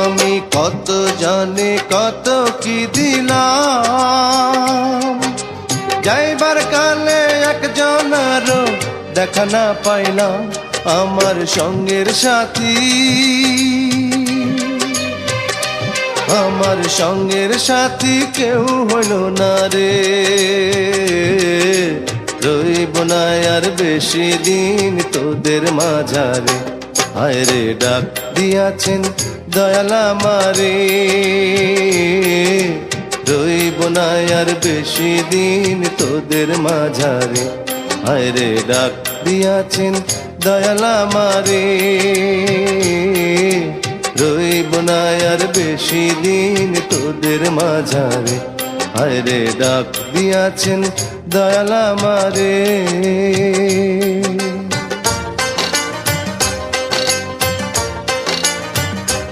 আমি কত জানি কত কি দিলাম, যাইবার কালে একজনেরও দেখা না পাইলাম, আমার সঙ্গের সাথী, আমার সঙ্গের সাথী কেউ হইল না রে। রইব না আর বেশি দিন তোদের মাঝারে, হায় রে ডাক দিয়াছেন দয়াল আমারে। রইব না আর বেশি দিন তোদের মাঝারে, হায় রে ডাক দিয়াছেন দয়াল আমারে। রইব না আর বেশি দিন তোদের মাঝারে, হায় রে ডাক দিয়াছেন দয়াল আমারে।